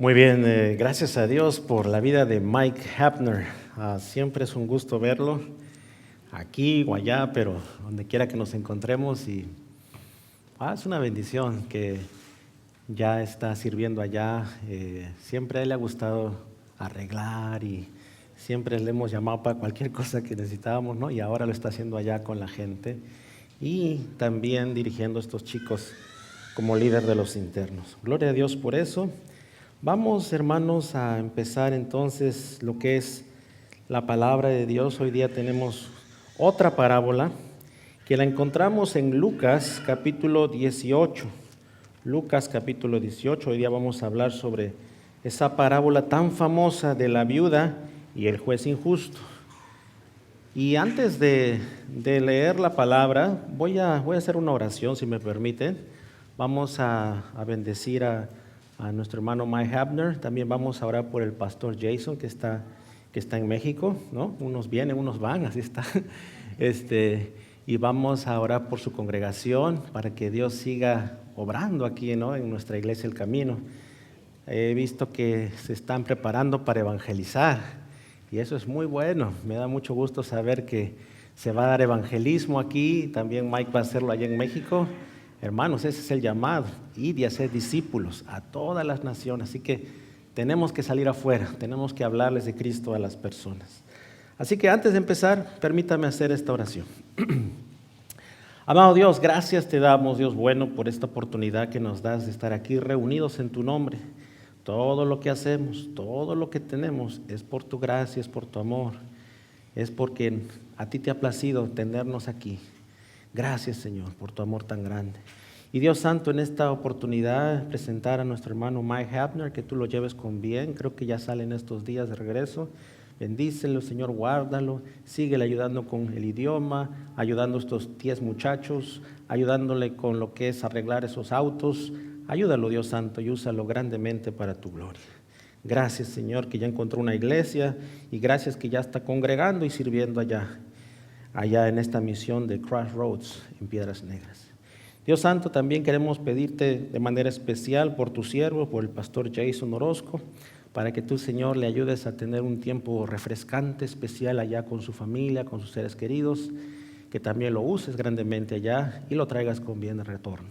Muy bien, gracias a Dios por la vida de Mike Hapner. Siempre es un gusto verlo, aquí o allá, pero donde quiera que nos encontremos. Y es una bendición que ya está sirviendo allá. Siempre a él le ha gustado arreglar y siempre le hemos llamado para cualquier cosa que necesitábamos, ¿no? Y ahora lo está haciendo allá con la gente y también dirigiendo a estos chicos como líder de los internos. Gloria a Dios por eso. Vamos, hermanos, a empezar entonces lo que es la palabra de Dios. Hoy día tenemos otra parábola que la encontramos en Lucas capítulo 18. Lucas capítulo 18, hoy día vamos a hablar sobre esa parábola tan famosa de la viuda y el juez injusto. Y antes de leer la palabra, voy a hacer una oración, si me permiten. Vamos a bendecir a nuestro hermano Mike Hapner. También vamos a orar por el pastor Jason, que está en México, ¿no? Unos vienen, unos van, así está. Y vamos a orar por su congregación para que Dios siga obrando aquí, ¿no? En nuestra iglesia El Camino. He visto que se están preparando para evangelizar y eso es muy bueno. Me da mucho gusto saber que se va a dar evangelismo aquí. También Mike va a hacerlo allá en México. Hermanos, ese es el llamado, ir y hacer discípulos a todas las naciones. Así que tenemos que salir afuera, tenemos que hablarles de Cristo a las personas. Así que antes de empezar, permítame hacer esta oración. Amado Dios, gracias te damos, Dios bueno, por esta oportunidad que nos das de estar aquí reunidos en tu nombre. Todo lo que hacemos, todo lo que tenemos es por tu gracia, es por tu amor, es porque a ti te ha placido tenernos aquí. Gracias, Señor, por tu amor tan grande. Y Dios Santo, en esta oportunidad, presentar a nuestro hermano Mike Hapner, que tú lo lleves con bien. Creo que ya sale en estos días de regreso. Bendícelo, Señor, guárdalo. Síguele ayudando con el idioma, ayudando a estos 10 muchachos, ayudándole con lo que es arreglar esos autos. Ayúdalo, Dios Santo, y úsalo grandemente para tu gloria. Gracias, Señor, que ya encontró una iglesia y gracias que ya está congregando y sirviendo allá en esta misión de Crossroads en Piedras Negras. Dios Santo, también queremos pedirte de manera especial por tu siervo, por el pastor Jason Orozco, para que tú, Señor, le ayudes a tener un tiempo refrescante, especial allá con su familia, con sus seres queridos, que también lo uses grandemente allá y lo traigas con bien de retorno.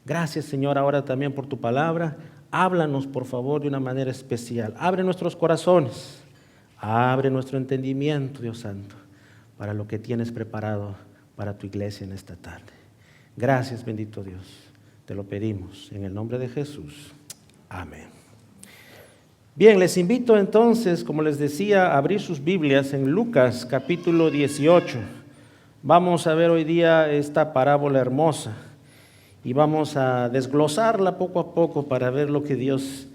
Gracias, Señor, ahora también por tu palabra. Háblanos, por favor, de una manera especial. Abre nuestros corazones, abre nuestro entendimiento, Dios Santo, para lo que tienes preparado para tu iglesia en esta tarde. Gracias, bendito Dios. Te lo pedimos en el nombre de Jesús. Amén. Bien, les invito entonces, como les decía, a abrir sus Biblias en Lucas capítulo 18. Vamos a ver hoy día esta parábola hermosa y vamos a desglosarla poco a poco para ver lo que Dios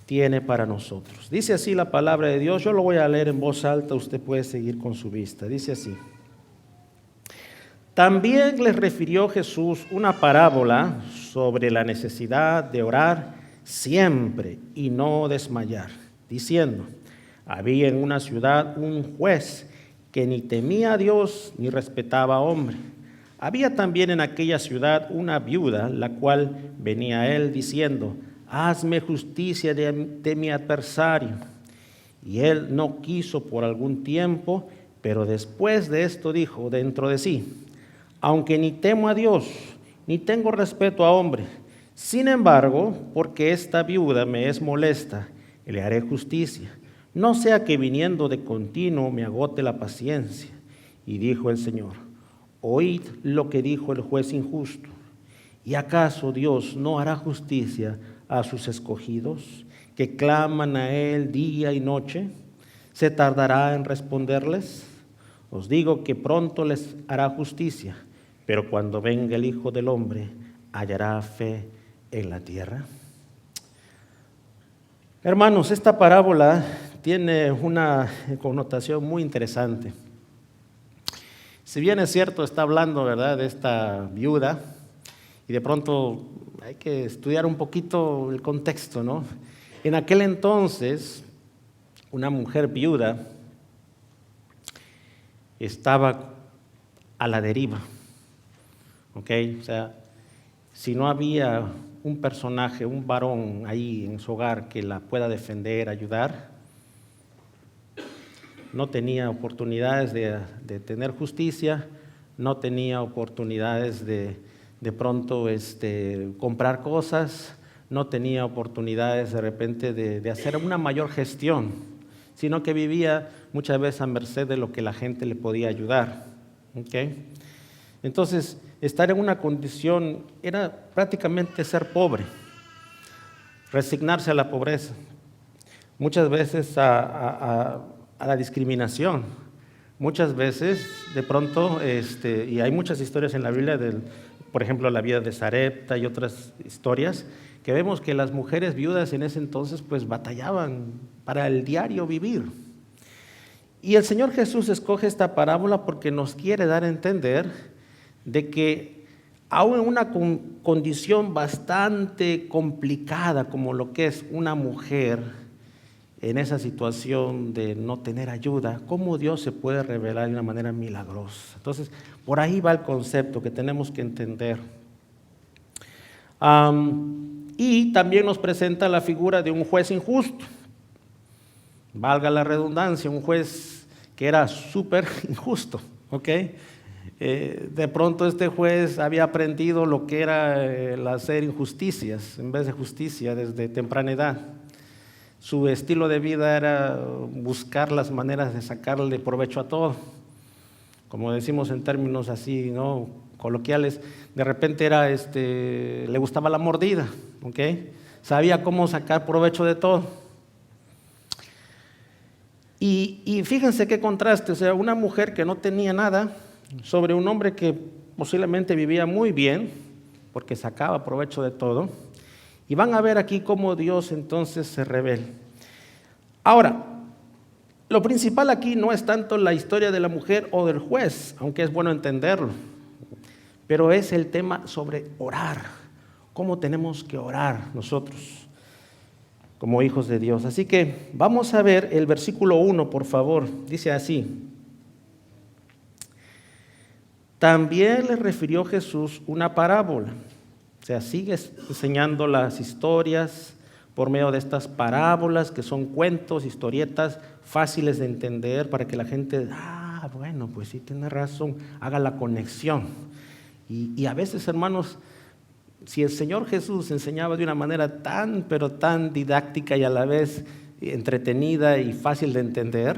tiene para nosotros. Dice así la palabra de Dios. Yo lo voy a leer en voz alta, usted puede seguir con su vista. Dice así: también les refirió Jesús una parábola sobre la necesidad de orar siempre y no desmayar, diciendo: había en una ciudad un juez que ni temía a Dios ni respetaba a hombre. Había también en aquella ciudad una viuda, la cual venía a él diciendo: hazme justicia de mi adversario. Y él no quiso por algún tiempo, pero después de esto dijo dentro de sí: aunque ni temo a Dios, ni tengo respeto a hombre, sin embargo, porque esta viuda me es molesta, le haré justicia, no sea que viniendo de continuo me agote la paciencia. Y dijo el Señor: oíd lo que dijo el juez injusto. ¿Y acaso Dios no hará justicia a sus escogidos, que claman a Él día y noche? ¿Se tardará en responderles? Os digo que pronto les hará justicia, pero cuando venga el Hijo del Hombre, ¿hallará fe en la tierra? Hermanos, esta parábola tiene una connotación muy interesante. Si bien es cierto, está hablando, ¿verdad?, de esta viuda, y de pronto hay que estudiar un poquito el contexto, ¿no? En aquel entonces, una mujer viuda estaba a la deriva, ¿ok? O sea, si no había un personaje, un varón ahí en su hogar que la pueda defender, ayudar. No tenía oportunidades de tener justicia, no tenía oportunidades de pronto comprar cosas, no tenía oportunidades de repente de hacer una mayor gestión, sino que vivía muchas veces a merced de lo que la gente le podía ayudar. ¿Okay? Entonces, estar en una condición era prácticamente ser pobre, resignarse a la pobreza, muchas veces a la discriminación, muchas veces de pronto, y hay muchas historias en la Biblia, por ejemplo, la vida de Sarepta y otras historias, que vemos que las mujeres viudas en ese entonces pues batallaban para el diario vivir. Y el Señor Jesús escoge esta parábola porque nos quiere dar a entender de que aún en una condición bastante complicada como lo que es una mujer, en esa situación de no tener ayuda, cómo Dios se puede revelar de una manera milagrosa. Entonces, por ahí va el concepto que tenemos que entender. Y también nos presenta la figura de un juez injusto, valga la redundancia, un juez que era súper injusto, ¿ok? De pronto este juez había aprendido lo que era el hacer injusticias en vez de justicia desde temprana edad. Su estilo de vida era buscar las maneras de sacarle provecho a todo. Como decimos en términos así, ¿no?, coloquiales, de repente era, le gustaba la mordida, ¿ok? Sabía cómo sacar provecho de todo. Y fíjense qué contraste, o sea, una mujer que no tenía nada sobre un hombre que posiblemente vivía muy bien, porque sacaba provecho de todo. Y van a ver aquí cómo Dios entonces se revela. Ahora, lo principal aquí no es tanto la historia de la mujer o del juez, aunque es bueno entenderlo, pero es el tema sobre orar, cómo tenemos que orar nosotros como hijos de Dios. Así que vamos a ver el versículo 1, por favor. Dice así: también le refirió Jesús una parábola. O sea, sigue enseñando las historias por medio de estas parábolas, que son cuentos, historietas fáciles de entender para que la gente, bueno, pues sí tiene razón, haga la conexión. Y a veces, hermanos, si el Señor Jesús enseñaba de una manera tan, pero tan didáctica y a la vez entretenida y fácil de entender,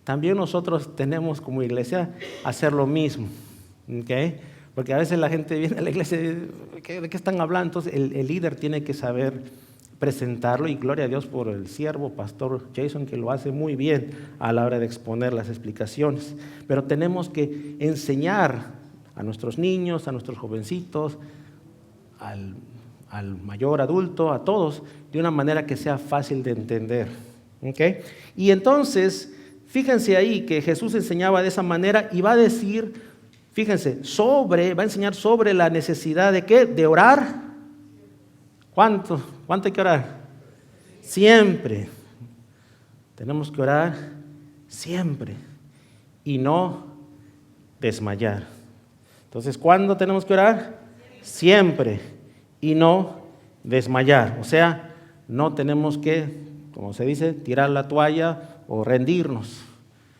también nosotros tenemos como iglesia hacer lo mismo, ¿okay? Porque a veces la gente viene a la iglesia y dice, ¿de qué están hablando? Entonces el líder tiene que saber presentarlo, y gloria a Dios por el siervo, pastor Jason, que lo hace muy bien a la hora de exponer las explicaciones. Pero tenemos que enseñar a nuestros niños, a nuestros jovencitos, al mayor adulto, a todos, de una manera que sea fácil de entender. ¿Okay? Y entonces, fíjense ahí que Jesús enseñaba de esa manera y va a decir, fíjense, va a enseñar sobre la necesidad de ¿qué? De orar. ¿Cuánto hay que orar? Siempre. Tenemos que orar siempre y no desmayar. Entonces, ¿cuándo tenemos que orar? Siempre y no desmayar. O sea, no tenemos que, como se dice, tirar la toalla o rendirnos,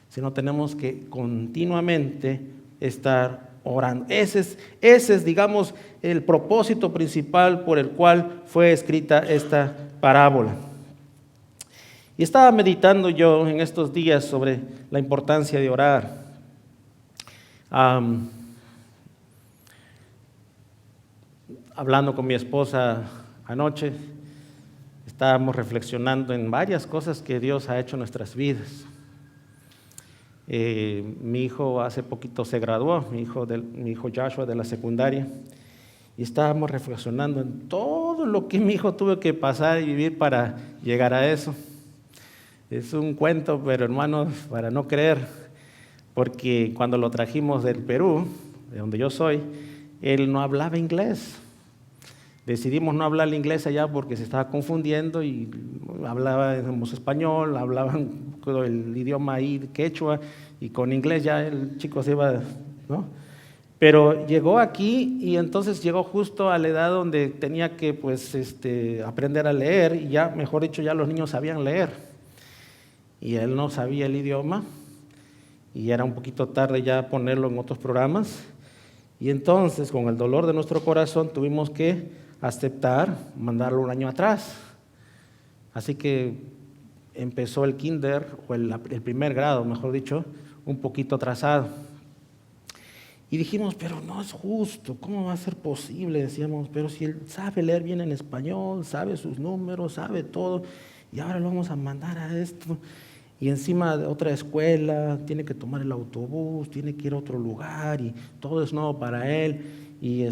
sino tenemos que continuamente estar orando. Ese es, digamos, el propósito principal por el cual fue escrita esta parábola. Y estaba meditando yo en estos días sobre la importancia de orar. Hablando con mi esposa anoche, estábamos reflexionando en varias cosas que Dios ha hecho en nuestras vidas. Mi hijo hace poquito se graduó, mi hijo Joshua, de la secundaria, y estábamos reflexionando en todo lo que mi hijo tuvo que pasar y vivir para llegar a eso. Es un cuento, pero hermanos, para no creer, porque cuando lo trajimos del Perú, de donde yo soy, él no hablaba inglés. Decidimos no hablar inglés allá porque se estaba confundiendo y hablábamos español, hablaban el idioma ahí quechua, y con inglés ya el chico se iba, ¿no? Pero llegó aquí y entonces llegó justo a la edad donde tenía que pues, aprender a leer y ya, mejor dicho, ya los niños sabían leer. Y él no sabía el idioma y era un poquito tarde ya ponerlo en otros programas. Y entonces, con el dolor de nuestro corazón, tuvimos que aceptar mandarlo un año atrás. Así que empezó el kinder, o el primer grado, mejor dicho, un poquito atrasado. Y dijimos, pero no es justo, ¿cómo va a ser posible? Decíamos, pero si él sabe leer bien en español, sabe sus números, sabe todo, y ahora lo vamos a mandar a esto. Y encima de otra escuela, tiene que tomar el autobús, tiene que ir a otro lugar, y todo es nuevo para él. Y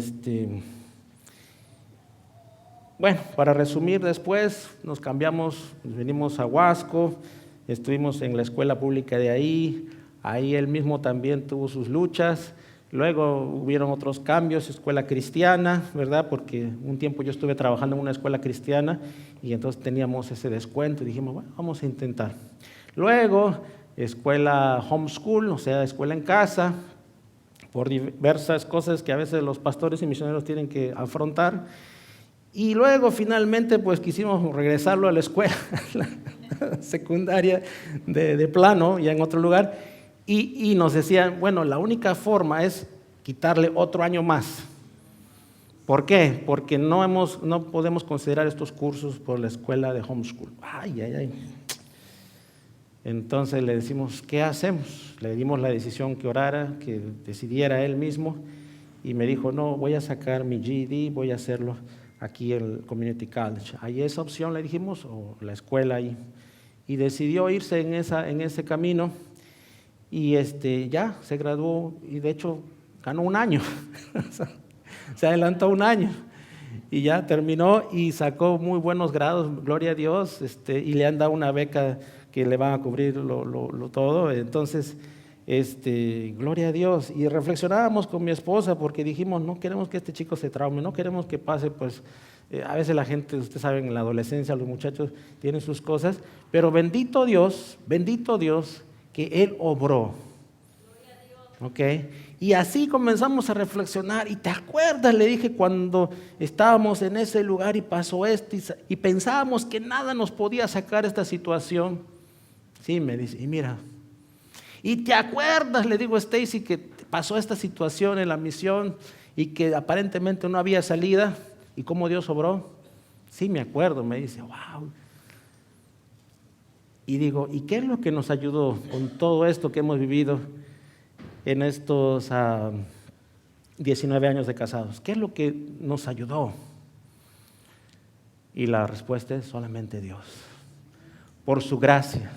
bueno, para resumir, después nos cambiamos, nos venimos a Huasco, estuvimos en la escuela pública de ahí él mismo también tuvo sus luchas. Luego hubieron otros cambios, escuela cristiana, ¿verdad? Porque un tiempo yo estuve trabajando en una escuela cristiana y entonces teníamos ese descuento y dijimos, bueno, vamos a intentar. Luego, escuela homeschool, o sea, escuela en casa, por diversas cosas que a veces los pastores y misioneros tienen que afrontar. Y luego, finalmente, pues quisimos regresarlo a la escuela la secundaria de plano, ya en otro lugar. Y nos decían, bueno, la única forma es quitarle otro año más. ¿Por qué? Porque no podemos considerar estos cursos por la escuela de homeschool. Ay. Entonces le decimos, ¿qué hacemos? Le dimos la decisión que orara, que decidiera él mismo. Y me dijo, no, voy a sacar mi GED, voy a hacerlo aquí en el Community College. ¿Hay esa opción? Le dijimos, o la escuela ahí. Y decidió irse en ese camino. Y ya se graduó y de hecho ganó un año, se adelantó un año y ya terminó y sacó muy buenos grados, gloria a Dios, y le han dado una beca que le van a cubrir todo. Entonces, gloria a Dios. Y reflexionábamos con mi esposa porque dijimos, no queremos que este chico se traume, no queremos que pase, pues, a veces la gente, ustedes saben, en la adolescencia los muchachos tienen sus cosas, pero bendito Dios, que Él obró. ¿Ok? Y así comenzamos a reflexionar. Y te acuerdas, le dije, cuando estábamos en ese lugar y pasó esto y pensábamos que nada nos podía sacar esta situación. Sí, me dice, y mira. Y te acuerdas, le digo a Stacy, que pasó esta situación en la misión y que aparentemente no había salida. ¿Y cómo Dios obró? Sí, me acuerdo, me dice, wow. Y digo, ¿y qué es lo que nos ayudó con todo esto que hemos vivido en estos 19 años de casados? ¿Qué es lo que nos ayudó? Y la respuesta es solamente Dios, por su gracia.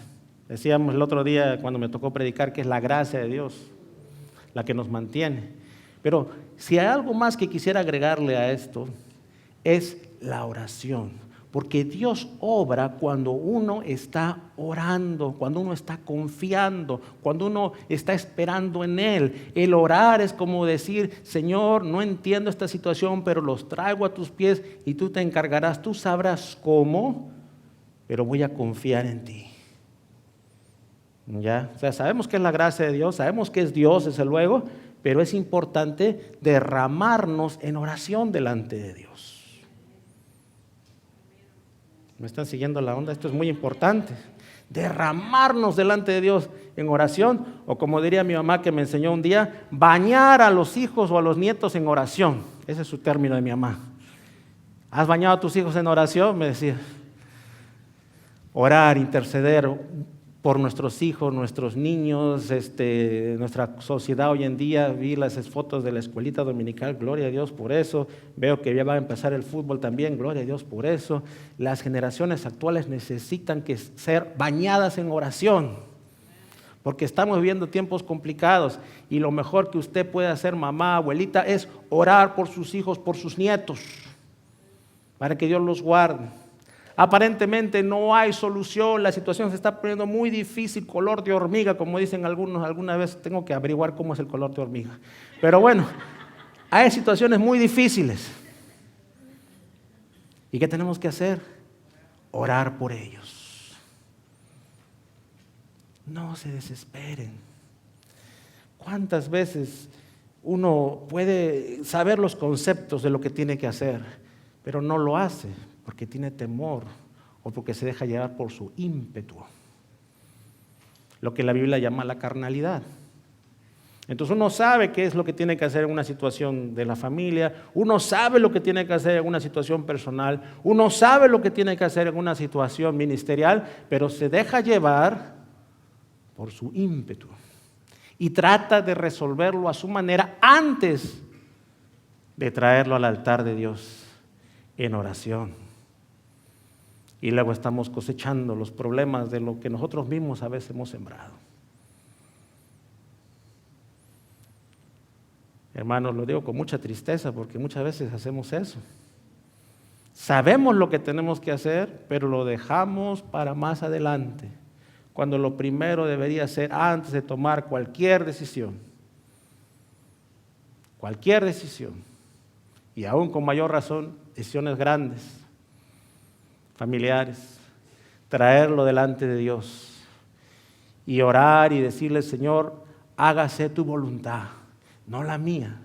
Decíamos el otro día cuando me tocó predicar que es la gracia de Dios la que nos mantiene. Pero si hay algo más que quisiera agregarle a esto, es la oración. Porque Dios obra cuando uno está orando, cuando uno está confiando, cuando uno está esperando en Él. El orar es como decir, Señor, no entiendo esta situación, pero los traigo a tus pies y tú te encargarás, tú sabrás cómo, pero voy a confiar en ti. ¿Ya? O sea, sabemos que es la gracia de Dios, sabemos que es Dios, desde luego, pero es importante derramarnos en oración delante de Dios. ¿Me están siguiendo la onda? Esto es muy importante. Derramarnos delante de Dios en oración, o como diría mi mamá que me enseñó un día, bañar a los hijos o a los nietos en oración. Ese es su término de mi mamá. ¿Has bañado a tus hijos en oración? Me decía. Orar, interceder por nuestros hijos, nuestros niños, nuestra sociedad hoy en día. Vi las fotos de la escuelita dominical, gloria a Dios por eso. Veo que ya va a empezar el fútbol también, gloria a Dios por eso. Las generaciones actuales necesitan ser bañadas en oración, porque estamos viviendo tiempos complicados y lo mejor que usted puede hacer, mamá, abuelita, es orar por sus hijos, por sus nietos, para que Dios los guarde. Aparentemente no hay solución, la situación se está poniendo muy difícil, color de hormiga, como dicen algunos. Alguna vez tengo que averiguar cómo es el color de hormiga. Pero bueno, hay situaciones muy difíciles. ¿Y qué tenemos que hacer? Orar por ellos. No se desesperen. ¿Cuántas veces uno puede saber los conceptos de lo que tiene que hacer, pero no lo hace porque tiene temor o porque se deja llevar por su ímpetu, lo que la Biblia llama la carnalidad. Entonces uno sabe qué es lo que tiene que hacer en una situación de la familia, uno sabe lo que tiene que hacer en una situación personal, uno sabe lo que tiene que hacer en una situación ministerial, pero se deja llevar por su ímpetu y trata de resolverlo a su manera antes de traerlo al altar de Dios en oración. Y luego estamos cosechando los problemas de lo que nosotros mismos a veces hemos sembrado. Hermanos, lo digo con mucha tristeza porque muchas veces hacemos eso. Sabemos lo que tenemos que hacer, pero lo dejamos para más adelante, cuando lo primero debería ser antes de tomar cualquier decisión. Cualquier decisión. Y aún con mayor razón, decisiones grandes, familiares. Traerlo delante de Dios y orar y decirle: Señor, hágase tu voluntad, no la mía,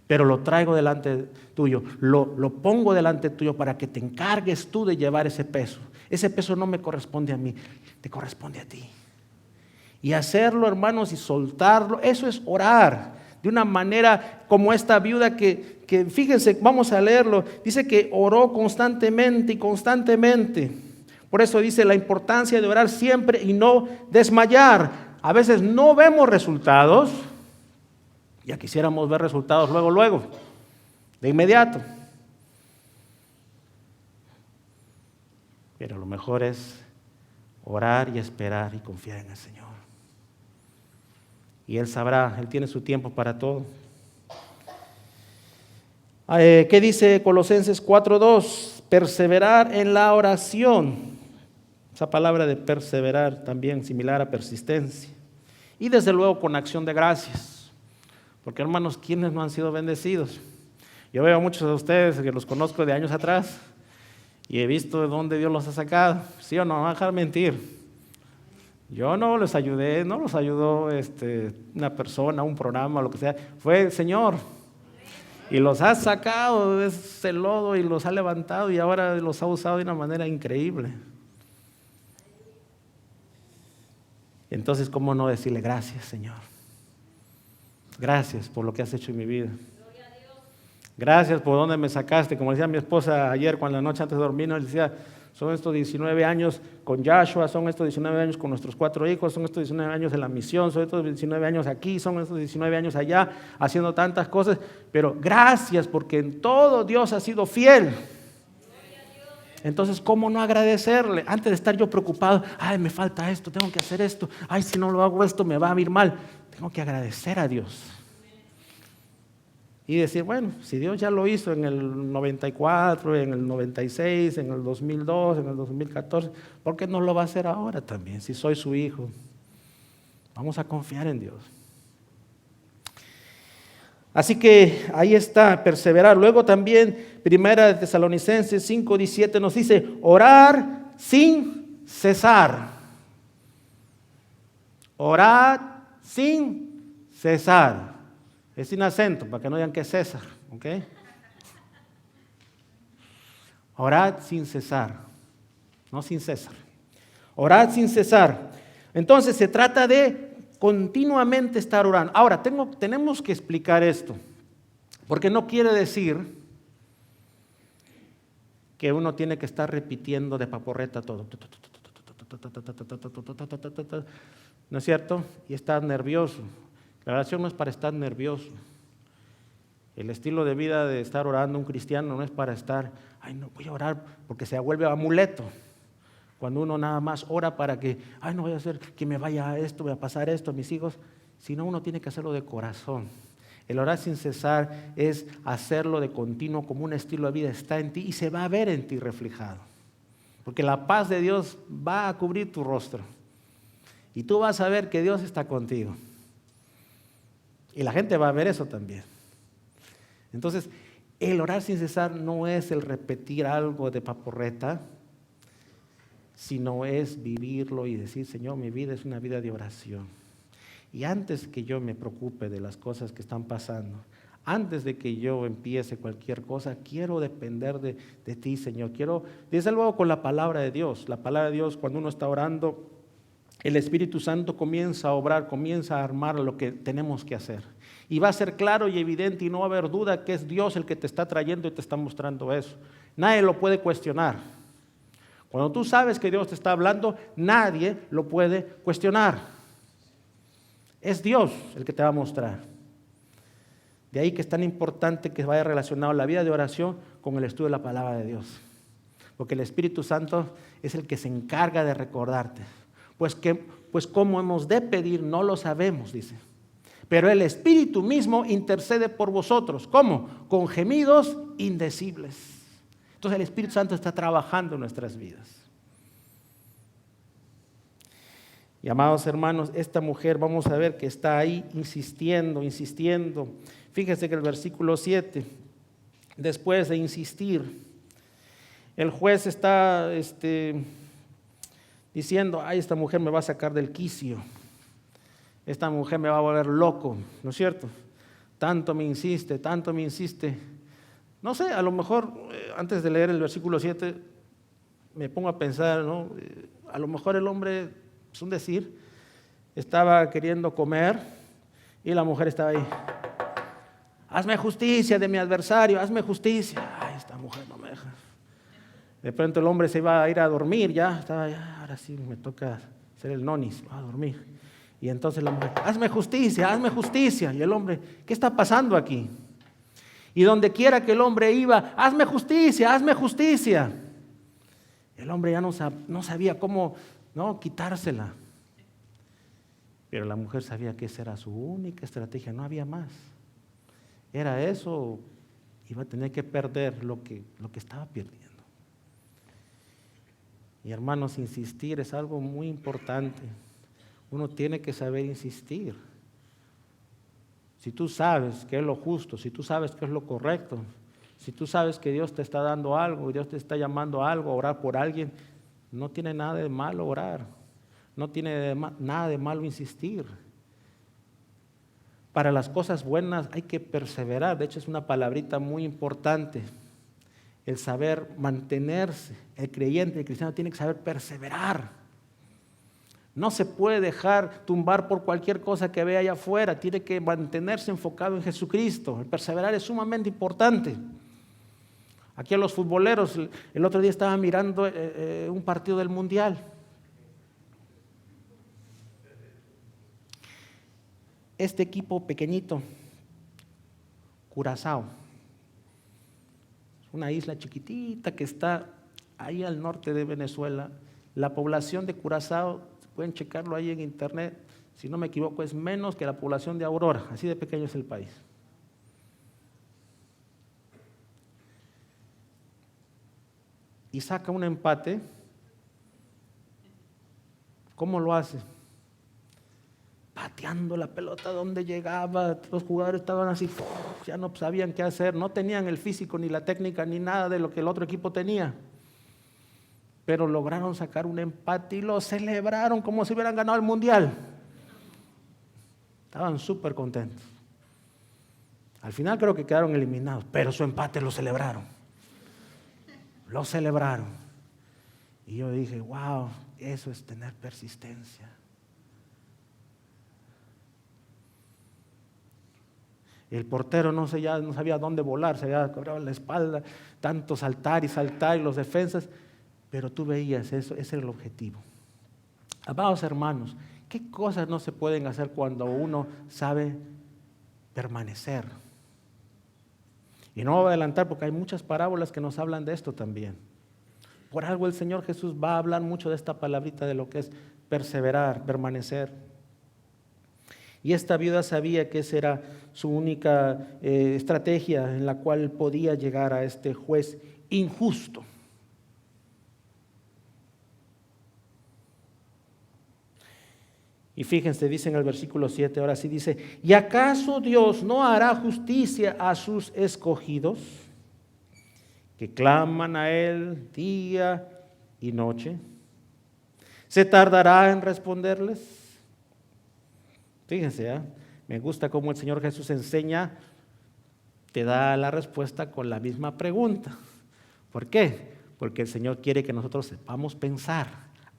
pero lo traigo delante tuyo, lo pongo delante tuyo para que te encargues tú de llevar ese peso. Ese peso no me corresponde a mí, te corresponde a ti. Y hacerlo, hermanos, y soltarlo, eso es orar de una manera como esta viuda que fíjense, vamos a leerlo, dice que oró constantemente y constantemente. Por eso dice la importancia de orar siempre y no desmayar. A veces no vemos resultados. Ya quisiéramos ver resultados luego, de inmediato. Pero lo mejor es orar y esperar y confiar en el Señor. Y Él sabrá, Él tiene su tiempo para todo. ¿Qué dice Colosenses 4:2? Perseverar en la oración. Esa palabra de perseverar también similar a persistencia. Y desde luego con acción de gracias. Porque, hermanos, ¿quiénes no han sido bendecidos? Yo veo a muchos de ustedes que los conozco de años atrás y he visto de dónde Dios los ha sacado. ¿Sí o no? No van a dejar mentir. Yo no les ayudé, no los ayudó una persona, un programa, lo que sea. Fue el Señor. Y los ha sacado de ese lodo y los ha levantado y ahora los ha usado de una manera increíble. Entonces, ¿cómo no decirle gracias, Señor? Gracias por lo que has hecho en mi vida. Gracias por donde me sacaste. Como decía mi esposa ayer, cuando la noche antes de dormir, nos decía: son estos 19 años con Joshua, son estos 19 años con nuestros 4 hijos, son estos 19 años en la misión, son estos 19 años aquí, son estos 19 años allá, haciendo tantas cosas. Pero gracias porque en todo Dios ha sido fiel. Entonces, ¿cómo no agradecerle? Antes de estar yo preocupado, ay, me falta esto, tengo que hacer esto, ay, si no lo hago esto me va a ir mal. Tengo que agradecer a Dios. Y decir, bueno, si Dios ya lo hizo en el 94, en el 96, en el 2002, en el 2014, ¿por qué no lo va a hacer ahora también? Si soy su hijo. Vamos a confiar en Dios. Así que ahí está, perseverar. Luego también, 1 Tesalonicenses 5:17 nos dice, orar sin cesar. Orad sin cesar. Es sin acento, para que no digan que es César, ¿ok? Orad sin cesar, no sin César. Orad sin cesar. Entonces se trata de continuamente estar orando. Ahora, tenemos que explicar esto, porque no quiere decir que uno tiene que estar repitiendo de paporreta todo. ¿No es cierto? Y estar nervioso. La oración no es para estar nervioso. El estilo de vida de estar orando un cristiano no es para estar, ay, no voy a orar porque se vuelve amuleto. Cuando uno nada más ora para que, ay, no voy a hacer que me vaya a esto, voy a pasar esto a mis hijos, sino uno tiene que hacerlo de corazón. El orar sin cesar es hacerlo de continuo como un estilo de vida, está en ti y se va a ver en ti reflejado. Porque la paz de Dios va a cubrir tu rostro y tú vas a ver que Dios está contigo. Y la gente va a ver eso también. Entonces, el orar sin cesar no es el repetir algo de paporreta, sino es vivirlo y decir, Señor, mi vida es una vida de oración. Y antes que yo me preocupe de las cosas que están pasando, antes de que yo empiece cualquier cosa, quiero depender de ti, Señor. Quiero, desde luego, con la palabra de Dios. La palabra de Dios, cuando uno está orando, el Espíritu Santo comienza a obrar, comienza a armar lo que tenemos que hacer. Y va a ser claro y evidente y no va a haber duda que es Dios el que te está trayendo y te está mostrando eso. Nadie lo puede cuestionar. Cuando tú sabes que Dios te está hablando, nadie lo puede cuestionar. Es Dios el que te va a mostrar. De ahí que es tan importante que vaya relacionado la vida de oración con el estudio de la palabra de Dios. Porque el Espíritu Santo es el que se encarga de recordarte. Pues cómo hemos de pedir no lo sabemos, dice. Pero el Espíritu mismo intercede por vosotros. ¿Cómo? Con gemidos indecibles. Entonces el Espíritu Santo está trabajando en nuestras vidas. Y amados hermanos, esta mujer vamos a ver que está ahí insistiendo. Fíjese que el versículo 7, después de insistir, el juez está diciendo, ay, esta mujer me va a sacar del quicio, esta mujer me va a volver loco, ¿no es cierto? Tanto me insiste. No sé, a lo mejor antes de leer el versículo 7 me pongo a pensar, ¿no? A lo mejor el hombre, es un decir, estaba queriendo comer y la mujer estaba ahí. Hazme justicia de mi adversario, hazme justicia. Ay, esta mujer no me deja. De pronto el hombre se iba a ir a dormir, ya estaba, ya, ahora sí me toca hacer el nonis, a dormir. Y entonces la mujer, hazme justicia. Y el hombre, ¿qué está pasando aquí? Y donde quiera que el hombre iba, hazme justicia. El hombre ya no sabía cómo quitársela. Pero la mujer sabía que esa era su única estrategia, no había más. Era eso, iba a tener que perder lo que estaba perdiendo. Y hermanos, insistir es algo muy importante. Uno tiene que saber insistir. Si tú sabes qué es lo justo, si tú sabes qué es lo correcto, si tú sabes que Dios te está dando algo, Dios te está llamando a algo, a orar por alguien, no tiene nada de malo orar, no tiene nada de malo insistir. Para las cosas buenas hay que perseverar, de hecho es una palabrita muy importante, el saber mantenerse, el creyente, el cristiano tiene que saber perseverar. No se puede dejar tumbar por cualquier cosa que vea allá afuera, tiene que mantenerse enfocado en Jesucristo. El perseverar es sumamente importante. Aquí a los futboleros, el otro día estaba mirando un partido del Mundial. Este equipo pequeñito, Curazao, una isla chiquitita que está ahí al norte de Venezuela. La población de Curazao, pueden checarlo ahí en internet, si no me equivoco, es menos que la población de Aurora, así de pequeño es el país. Y saca un empate. ¿Cómo lo hace? Pateando la pelota donde llegaba, los jugadores estaban así, ya no sabían qué hacer, no tenían el físico, ni la técnica, ni nada de lo que el otro equipo tenía. Pero lograron sacar un empate y lo celebraron como si hubieran ganado el Mundial. Estaban súper contentos. Al final creo que quedaron eliminados, pero su empate lo celebraron. Lo celebraron. Y yo dije, wow, eso es tener persistencia. El portero no sabía dónde volar, se había cobrado la espalda, tanto saltar y los defensas. Pero tú veías eso, ese era el objetivo. Amados hermanos, ¿qué cosas no se pueden hacer cuando uno sabe permanecer? Y no voy a adelantar porque hay muchas parábolas que nos hablan de esto también. Por algo el Señor Jesús va a hablar mucho de esta palabrita de lo que es perseverar, permanecer. Y esta viuda sabía que esa era su única estrategia en la cual podía llegar a este juez injusto. Y fíjense, dice en el versículo 7, ahora sí dice, ¿y acaso Dios no hará justicia a sus escogidos, que claman a Él día y noche? ¿Se tardará en responderles? Fíjense, me gusta cómo el Señor Jesús enseña, te da la respuesta con la misma pregunta. ¿Por qué? Porque el Señor quiere que nosotros sepamos pensar,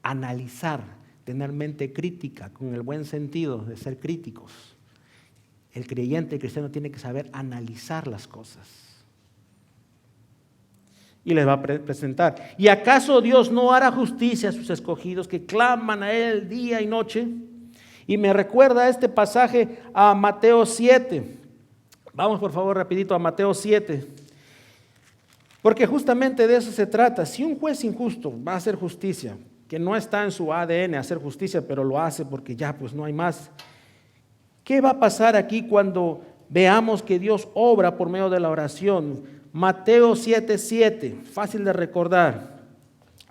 analizar, tener mente crítica, con el buen sentido de ser críticos. El creyente, el cristiano, tiene que saber analizar las cosas. Y les va a presentar: ¿y acaso Dios no hará justicia a sus escogidos que claman a Él día y noche? Y me recuerda este pasaje a Mateo 7. Vamos por favor rapidito a Mateo 7. Porque justamente de eso se trata. Si un juez injusto va a hacer justicia, que no está en su ADN hacer justicia, pero lo hace porque ya pues no hay más, ¿qué va a pasar aquí cuando veamos que Dios obra por medio de la oración? Mateo 7:7, fácil de recordar.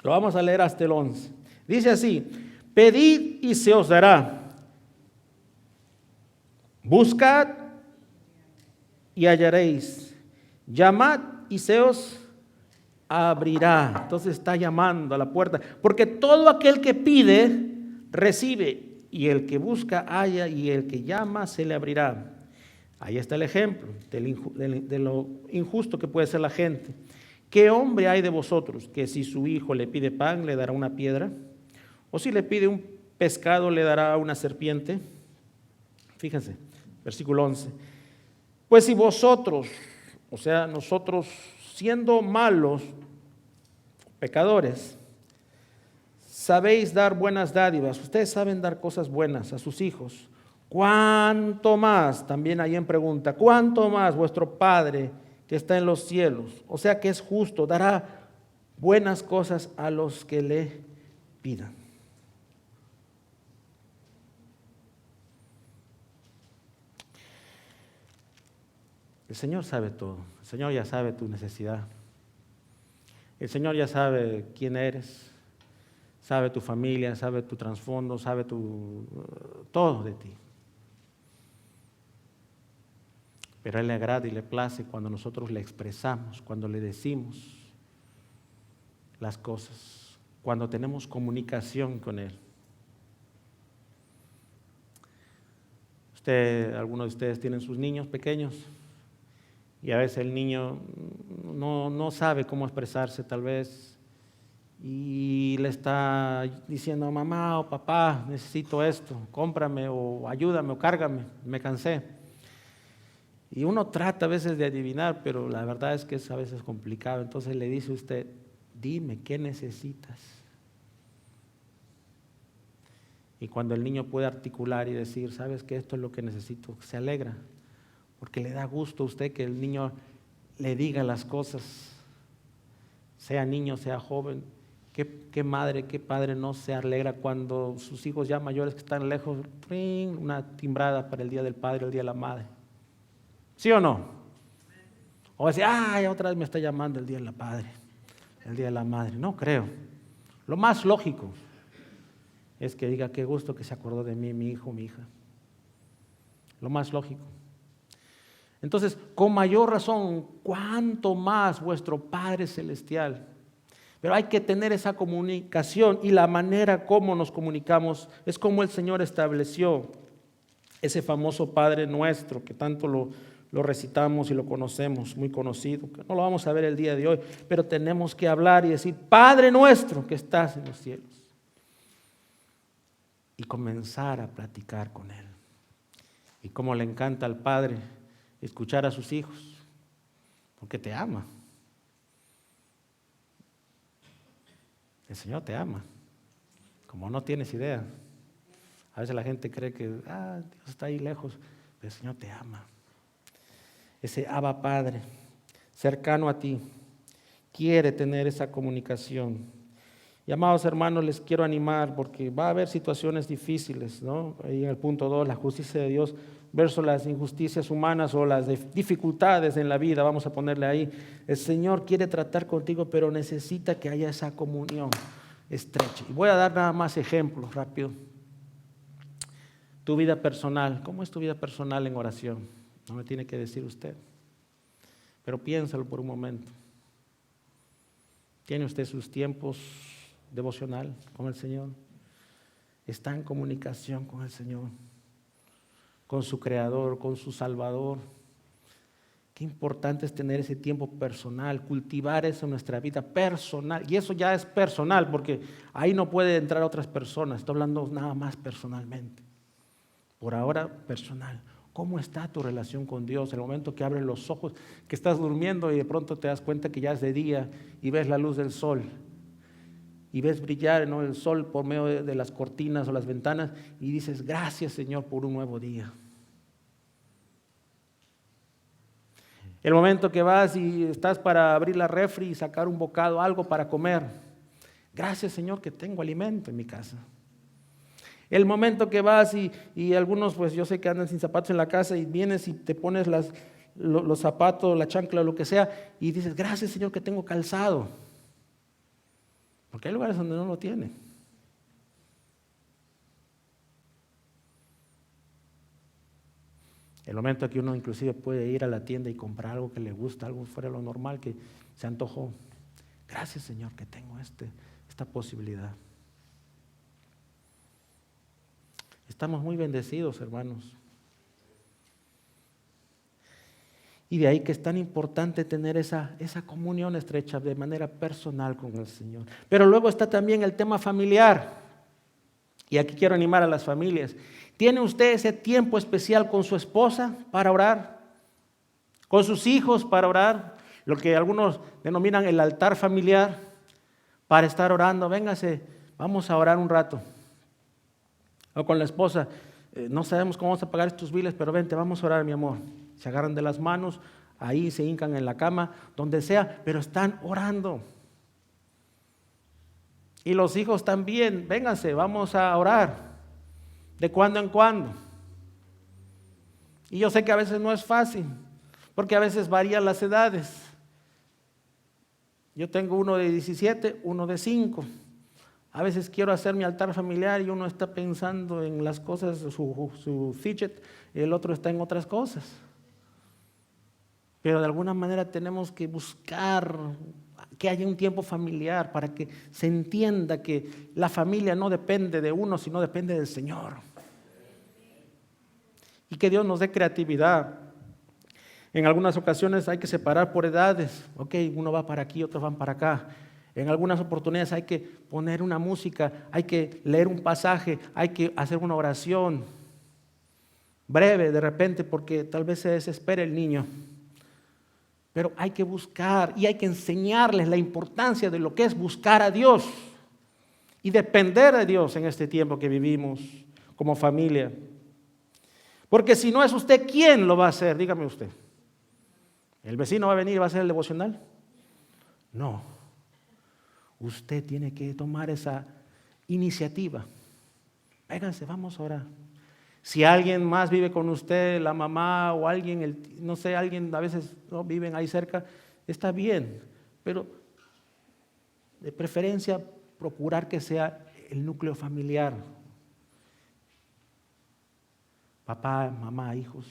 Lo vamos a leer hasta el 11. Dice así: pedid y se os dará. Buscad y hallaréis. Llamad y se os abrirá. Entonces está llamando a la puerta. Porque todo aquel que pide, recibe. Y el que busca, halla. Y el que llama, se le abrirá. Ahí está el ejemplo de lo injusto que puede ser la gente. ¿Qué hombre hay de vosotros que si su hijo le pide pan, le dará una piedra? ¿O si le pide un pescado, le dará una serpiente? Fíjense, versículo 11. Pues si vosotros, o sea, nosotros siendo malos, pecadores, sabéis dar buenas dádivas, ustedes saben dar cosas buenas a sus hijos, ¿cuánto más? También ahí en pregunta, ¿cuánto más vuestro Padre que está en los cielos, o sea que es justo, dará buenas cosas a los que le pidan? El Señor sabe todo. El Señor ya sabe tu necesidad. El Señor ya sabe quién eres, sabe tu familia, sabe tu trasfondo, sabe todo de ti. Pero a Él le agrada y le place cuando nosotros le expresamos, cuando le decimos las cosas, cuando tenemos comunicación con Él. Algunos de ustedes tienen sus niños pequeños. Y a veces el niño no sabe cómo expresarse tal vez y le está diciendo: mamá o papá, necesito esto, cómprame o ayúdame o cárgame, me cansé. Y uno trata a veces de adivinar, pero la verdad es que es a veces complicado. Entonces le dice usted: dime, ¿qué necesitas? Y cuando el niño puede articular y decir: sabes que esto es lo que necesito, se alegra. Porque le da gusto a usted que el niño le diga las cosas, sea niño, sea joven. ¿Qué madre, qué padre no se alegra cuando sus hijos ya mayores que están lejos, ring, una timbrada para el Día del Padre, el Día de la Madre? ¿Sí o no? O decir: ay, otra vez me está llamando el Día del Padre, el Día de la Madre. No creo. Lo más lógico es que diga: qué gusto que se acordó de mí, mi hijo, mi hija. Lo más lógico. Entonces, con mayor razón, cuánto más vuestro Padre Celestial. Pero hay que tener esa comunicación, y la manera como nos comunicamos es como el Señor estableció ese famoso Padre Nuestro que tanto lo recitamos y lo conocemos, muy conocido, que no lo vamos a ver el día de hoy, pero tenemos que hablar y decir: Padre Nuestro que estás en los cielos, y comenzar a platicar con Él. Y cómo le encanta al Padre escuchar a sus hijos, porque te ama. El Señor te ama, como no tienes idea. A veces la gente cree que Dios está ahí lejos, pero el Señor te ama. Ese Abba Padre, cercano a ti, quiere tener esa comunicación. Y amados hermanos, les quiero animar porque va a haber situaciones difíciles, ¿no? Ahí en el punto 2, la justicia de Dios versus las injusticias humanas o las dificultades en la vida, vamos a ponerle ahí. El Señor quiere tratar contigo, pero necesita que haya esa comunión estrecha. Y voy a dar nada más ejemplos rápido. Tu vida personal, ¿cómo es tu vida personal en oración? No me tiene que decir usted, pero piénsalo por un momento. ¿Tiene usted sus tiempos devocional con el Señor? ¿Está en comunicación con el Señor? con su Creador, con su Salvador. Qué importante es tener ese tiempo personal, cultivar eso en nuestra vida personal. Y eso ya es personal, porque ahí no puede entrar otras personas. Estoy hablando nada más personalmente. Por ahora, personal. ¿Cómo está tu relación con Dios? El momento que abres los ojos, que estás durmiendo y de pronto te das cuenta que ya es de día y ves la luz del sol. Y ves brillar, ¿no?, el sol por medio de las cortinas o las ventanas y dices, gracias Señor por un nuevo día. El momento que vas y estás para abrir la refri y sacar un bocado, algo para comer. Gracias Señor que tengo alimento en mi casa. El momento que vas y algunos, pues yo sé que andan sin zapatos en la casa y vienes y te pones los zapatos, la chancla, lo que sea, y dices, gracias Señor que tengo calzado. Porque hay lugares donde no lo tienen. El momento que uno inclusive puede ir a la tienda y comprar algo que le gusta, algo fuera de lo normal que se antojó. Gracias Señor que tengo esta posibilidad. Estamos muy bendecidos, hermanos. Y de ahí que es tan importante tener esa comunión estrecha de manera personal con el Señor. Pero luego está también el tema familiar. Y aquí quiero animar a las familias. ¿Tiene usted ese tiempo especial con su esposa para orar? ¿Con sus hijos para orar? Lo que algunos denominan el altar familiar, para estar orando. Véngase, vamos a orar un rato. O con la esposa, no sabemos cómo vamos a pagar estos biles, pero vente, vamos a orar, mi amor. Se agarran de las manos, ahí se hincan en la cama, donde sea, pero están orando. Y los hijos también, vénganse, vamos a orar, de cuando en cuando. Y yo sé que a veces no es fácil, porque a veces varían las edades. Yo tengo uno de 17, uno de 5. A veces quiero hacer mi altar familiar y uno está pensando en las cosas, su fidget, y el otro está en otras cosas. Pero de alguna manera tenemos que buscar que haya un tiempo familiar para que se entienda que la familia no depende de uno, sino depende del Señor. Y que Dios nos dé creatividad. En algunas ocasiones hay que separar por edades. Ok, uno va para aquí, otros van para acá. En algunas oportunidades hay que poner una música, hay que leer un pasaje, hay que hacer una oración breve de repente porque tal vez se desespere el niño. Pero hay que buscar y hay que enseñarles la importancia de lo que es buscar a Dios y depender de Dios en este tiempo que vivimos como familia. Porque si no es usted, ¿quién lo va a hacer? Dígame usted. ¿El vecino va a venir y va a hacer el devocional? No. Usted tiene que tomar esa iniciativa. Vénganse, vamos a orar. Si alguien más vive con usted, la mamá o alguien, no sé, alguien a veces no viven ahí cerca, está bien, pero de preferencia procurar que sea el núcleo familiar. Papá, mamá, hijos,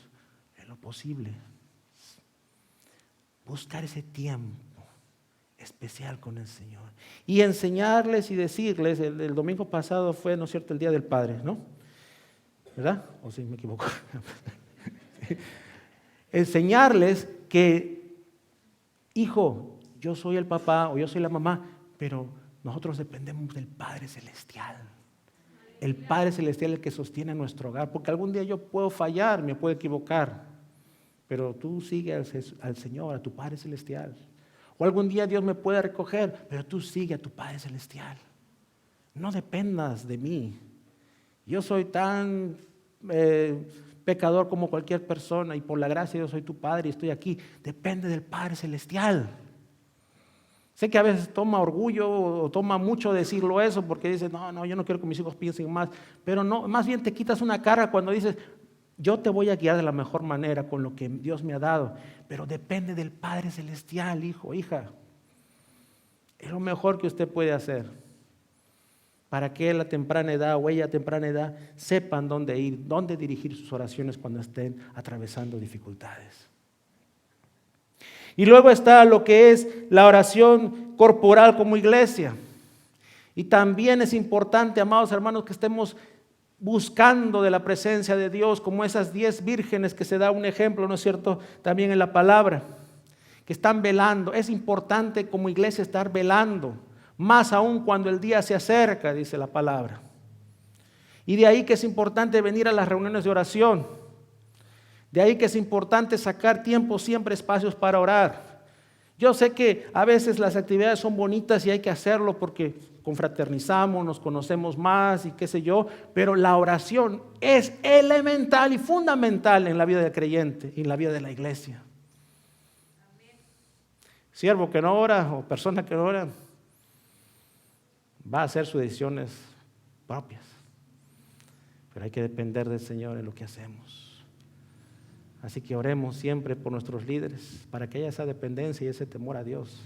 en lo posible. Buscar ese tiempo especial con el Señor. Y enseñarles y decirles, el domingo pasado fue, ¿no es cierto?, el Día del Padre, ¿no? ¿Verdad? ¿O sí me equivoco? Enseñarles que, hijo, yo soy el papá o yo soy la mamá, pero nosotros dependemos del Padre Celestial. El Padre Celestial es el que sostiene nuestro hogar, porque algún día yo puedo fallar, me puedo equivocar, pero tú sigue al Señor, a tu Padre Celestial. O algún día Dios me puede recoger, pero tú sigue a tu Padre Celestial. No dependas de mí. Yo soy tan pecador como cualquier persona y por la gracia yo soy tu Padre y estoy aquí. Depende del Padre Celestial. Sé que a veces toma orgullo o toma mucho decirlo eso porque dices, no, yo no quiero que mis hijos piensen más. Pero no, más bien te quitas una carga cuando dices, yo te voy a guiar de la mejor manera con lo que Dios me ha dado, pero depende del Padre Celestial, hijo, hija. Es lo mejor que usted puede hacer para que él a temprana edad o ella a temprana edad sepan dónde ir, dónde dirigir sus oraciones cuando estén atravesando dificultades. Y luego está lo que es la oración corporal como iglesia. Y también es importante, amados hermanos, que estemos buscando de la presencia de Dios, como esas 10 vírgenes que se da un ejemplo, ¿no es cierto?, también en la palabra, que están velando. Es importante como iglesia estar velando, más aún cuando el día se acerca, dice la palabra. Y de ahí que es importante venir a las reuniones de oración. De ahí que es importante sacar tiempo, siempre espacios para orar. Yo sé que a veces las actividades son bonitas y hay que hacerlo porque confraternizamos, nos conocemos más y qué sé yo, pero la oración es elemental y fundamental en la vida del creyente y en la vida de la iglesia. Siervo que no ora o persona que no ora va a hacer sus decisiones propias, pero hay que depender del Señor en lo que hacemos. Así que oremos siempre por nuestros líderes para que haya esa dependencia y ese temor a Dios.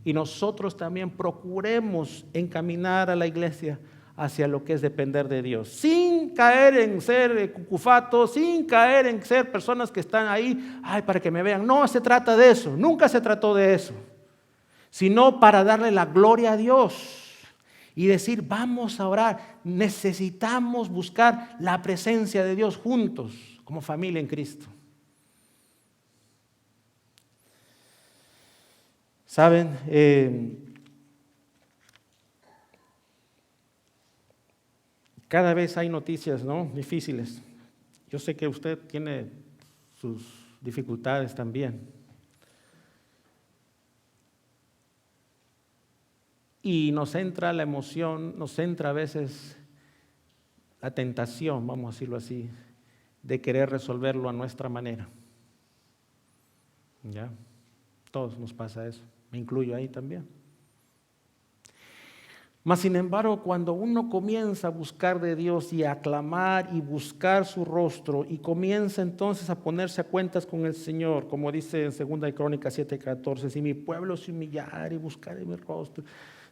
Y nosotros también procuremos encaminar a la iglesia hacia lo que es depender de Dios, sin caer en ser cucufatos, sin caer en ser personas que están ahí, para que me vean. No se trata de eso, nunca se trató de eso, sino para darle la gloria a Dios y decir, vamos a orar, necesitamos buscar la presencia de Dios juntos, como familia en Cristo. Saben, cada vez hay noticias, ¿no?, difíciles. Yo sé que usted tiene sus dificultades también. Y nos entra la emoción, nos entra a veces la tentación, vamos a decirlo así, de querer resolverlo a nuestra manera. ¿Ya? Todos nos pasa eso, me incluyo ahí también. Mas sin embargo, cuando uno comienza a buscar de Dios y a clamar y buscar su rostro y comienza entonces a ponerse a cuentas con el Señor, como dice en 2 Crónicas 7:14, si mi pueblo se humillare y buscare mi rostro,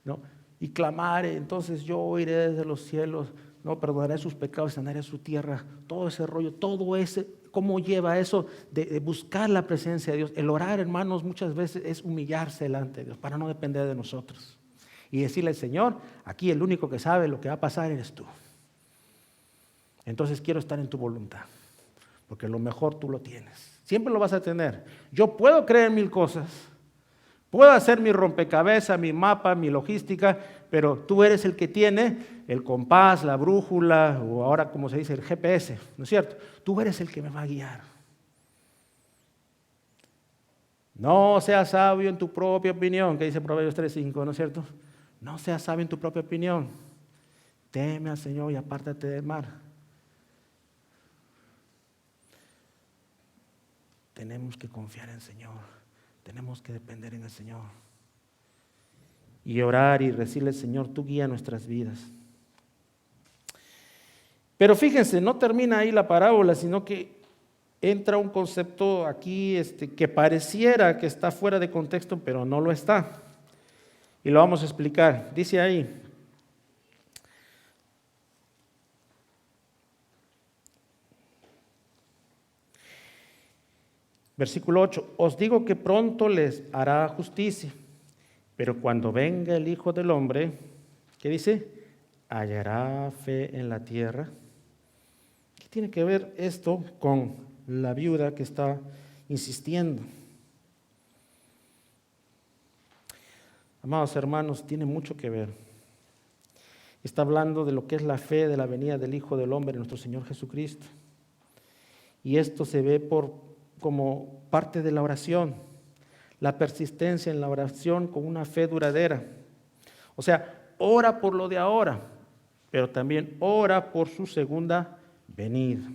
¿no?, y clamare, entonces yo oiré desde los cielos, no, perdonaré sus pecados y sanaré su tierra. Todo ese rollo, todo ese, ¿cómo lleva eso de buscar la presencia de Dios? El orar, hermanos, muchas veces es humillarse delante de Dios para no depender de nosotros. Y decirle al Señor, aquí el único que sabe lo que va a pasar eres tú. Entonces quiero estar en tu voluntad, porque lo mejor tú lo tienes. Siempre lo vas a tener. Yo puedo creer mil cosas, puedo hacer mi rompecabezas, mi mapa, mi logística, pero tú eres el que tiene el compás, la brújula, o ahora como se dice el GPS, ¿no es cierto? Tú eres el que me va a guiar. No seas sabio en tu propia opinión, que dice Proverbios 3:5, ¿no es cierto? No seas sabio en tu propia opinión. Teme al Señor y apártate del mal. Tenemos que confiar en el Señor. Tenemos que depender en el Señor. Y orar y decirle, Señor, tú guía nuestras vidas. Pero fíjense, no termina ahí la parábola, sino que entra un concepto aquí que pareciera que está fuera de contexto, pero no lo está. Y lo vamos a explicar. Dice ahí, versículo 8, os digo que pronto les hará justicia, pero cuando venga el Hijo del Hombre, ¿qué dice? ¿Hallará fe en la tierra? ¿Qué tiene que ver esto con la viuda que está insistiendo? Amados hermanos, tiene mucho que ver. Está hablando de lo que es la fe de la venida del Hijo del Hombre, nuestro Señor Jesucristo. Y esto se ve como parte de la oración, la persistencia en la oración con una fe duradera. O sea, ora por lo de ahora, pero también ora por su segunda venida.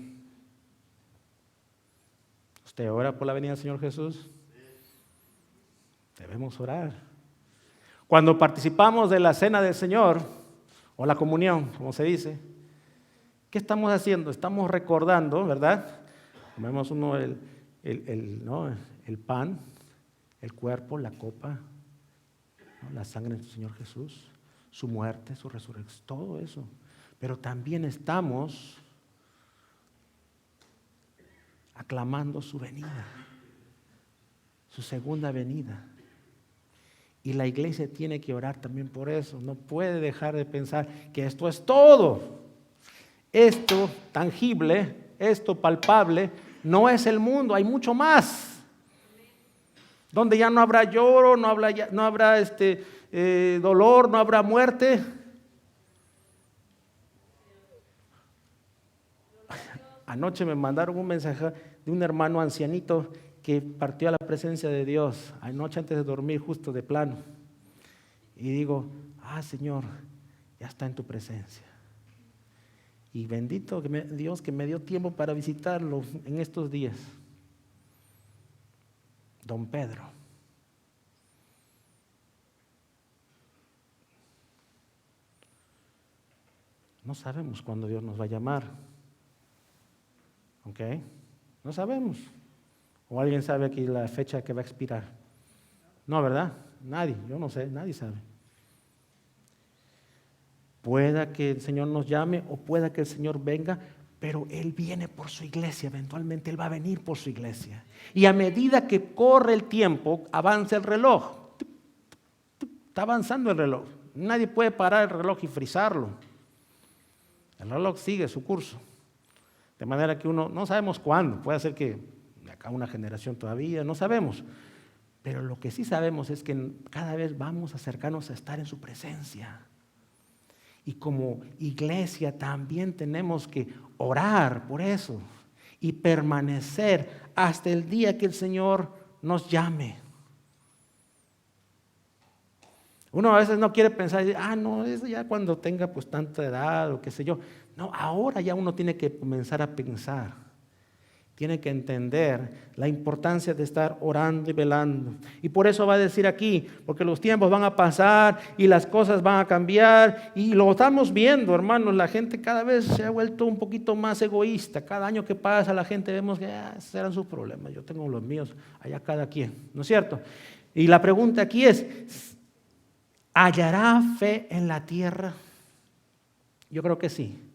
¿Usted ora por la venida del Señor Jesús? Debemos orar. Cuando participamos de la cena del Señor, o la comunión, como se dice, ¿qué estamos haciendo? Estamos recordando, ¿verdad? Comemos uno el pan, el cuerpo, la copa, ¿no?, la sangre de nuestro Señor Jesús, su muerte, su resurrección, todo eso. Pero también estamos aclamando su venida, su segunda venida. Y la iglesia tiene que orar también por eso. No puede dejar de pensar que esto es todo. esto tangible, esto palpable, no es el mundo, hay mucho más. Donde ya no habrá lloro, no habrá dolor, no habrá muerte. Anoche me mandaron un mensaje de un hermano ancianito que partió a la presencia de Dios, anoche antes de dormir, justo de plano. Y digo, Señor, ya está en tu presencia. Y bendito Dios que me dio tiempo para visitarlo en estos días. Don Pedro. No sabemos cuándo Dios nos va a llamar. ¿Ok? No sabemos. ¿O alguien sabe aquí la fecha que va a expirar? No, ¿verdad? Nadie, yo no sé, nadie sabe. Pueda que el Señor nos llame o pueda que el Señor venga, pero Él viene por su iglesia, eventualmente Él va a venir por su iglesia. Y a medida que corre el tiempo, avanza el reloj. Está avanzando el reloj. Nadie puede parar el reloj y frizarlo. El reloj sigue su curso. De manera que uno no sabemos cuándo, puede ser que de acá una generación todavía, no sabemos. Pero lo que sí sabemos es que cada vez vamos a acercarnos a estar en su presencia. Y como iglesia también tenemos que orar por eso y permanecer hasta el día que el Señor nos llame. Uno a veces no quiere pensar, no, eso ya cuando tenga pues tanta edad o qué sé yo. No, ahora ya uno tiene que comenzar a pensar. Tiene que entender la importancia de estar orando y velando. Y por eso va a decir aquí, porque los tiempos van a pasar y las cosas van a cambiar. Y lo estamos viendo, hermanos, la gente cada vez se ha vuelto un poquito más egoísta. Cada año que pasa la gente vemos que esos eran sus problemas, yo tengo los míos, allá cada quien, ¿no es cierto? Y la pregunta aquí es, ¿hallará fe en la tierra? Yo creo que sí.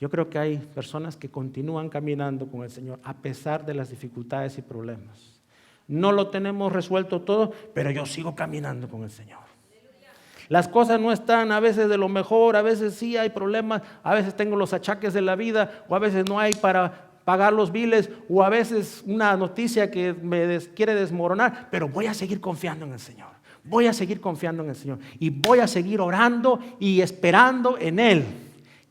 Yo creo que hay personas que continúan caminando con el Señor a pesar de las dificultades y problemas. No lo tenemos resuelto todo, pero yo sigo caminando con el Señor. Las cosas no están a veces de lo mejor, a veces sí hay problemas, a veces tengo los achaques de la vida, o a veces no hay para pagar los biles, o a veces una noticia que me quiere desmoronar, pero voy a seguir confiando en el Señor. Voy a seguir confiando en el Señor y voy a seguir orando y esperando en Él.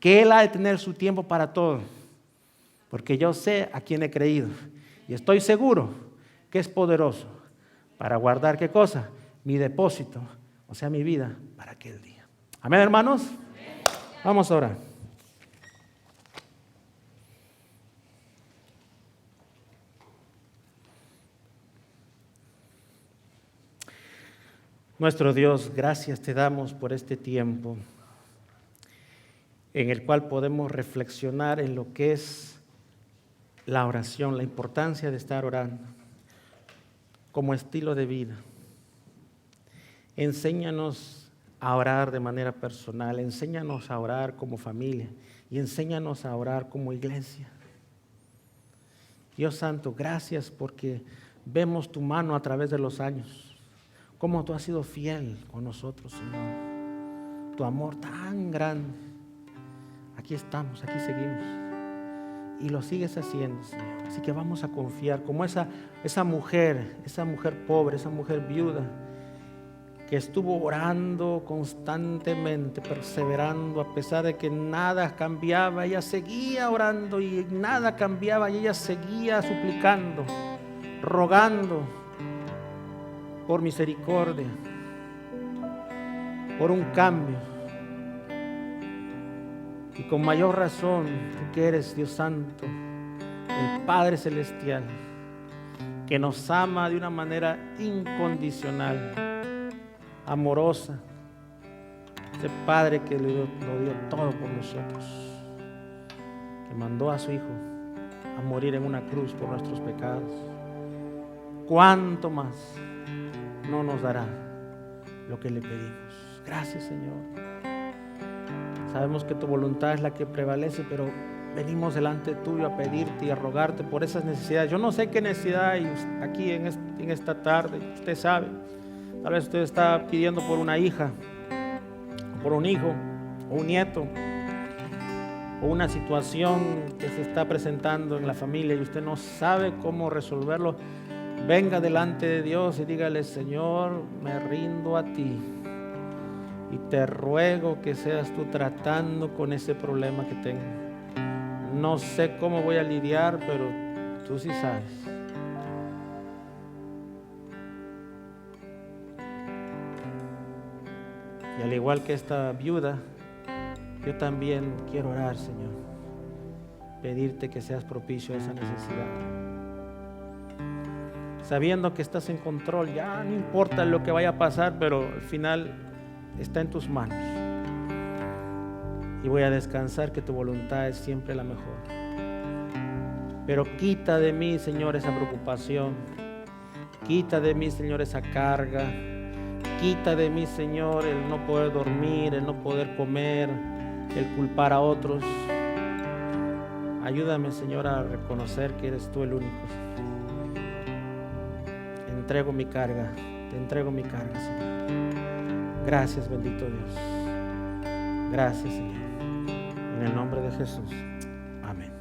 Que Él ha de tener su tiempo para todo, porque yo sé a quién he creído y estoy seguro que es poderoso para guardar, ¿qué cosa? Mi depósito, o sea, mi vida para aquel día. Amén, hermanos. Vamos a orar. Nuestro Dios, gracias te damos por este tiempo en el cual podemos reflexionar en lo que es la oración, la importancia de estar orando como estilo de vida. Enséñanos a orar de manera personal, enséñanos a orar como familia y enséñanos a orar como iglesia. Dios Santo, gracias porque vemos tu mano a través de los años, cómo tú has sido fiel con nosotros, Señor. Tu amor tan grande. Aquí estamos, aquí seguimos. Y lo sigues haciendo, Señor. Así que vamos a confiar como esa mujer pobre, esa mujer viuda que estuvo orando constantemente, perseverando a pesar de que nada cambiaba. Ella seguía orando y nada cambiaba y ella seguía suplicando, rogando por misericordia, por un cambio. Y con mayor razón, tú que eres Dios Santo, el Padre Celestial, que nos ama de una manera incondicional, amorosa. Ese Padre que lo dio todo por nosotros, que mandó a su Hijo a morir en una cruz por nuestros pecados. ¿Cuánto más no nos dará lo que le pedimos? Gracias, Señor. Sabemos que tu voluntad es la que prevalece, pero venimos delante tuyo a pedirte y a rogarte por esas necesidades. Yo no sé qué necesidad hay aquí en esta tarde, usted sabe. Tal vez usted está pidiendo por una hija, por un hijo o un nieto. o una situación que se está presentando en la familia y usted no sabe cómo resolverlo, venga delante de Dios y dígale: Señor, me rindo a ti y te ruego que seas tú tratando con ese problema que tengo. No sé cómo voy a lidiar, pero tú sí sabes. Y al igual que esta viuda, yo también quiero orar, Señor, pedirte que seas propicio a esa necesidad. Sabiendo que estás en control, ya no importa lo que vaya a pasar, pero al final está en tus manos. Y voy a descansar que tu voluntad es siempre la mejor. Pero quita de mí, Señor, esa preocupación. Quita de mí, Señor, esa carga. Quita de mí, Señor, el no poder dormir, el no poder comer, el culpar a otros. Ayúdame, Señor, a reconocer que eres tú el único. Te entrego mi carga, Señor. Gracias, bendito Dios. Gracias, Señor. En el nombre de Jesús. Amén.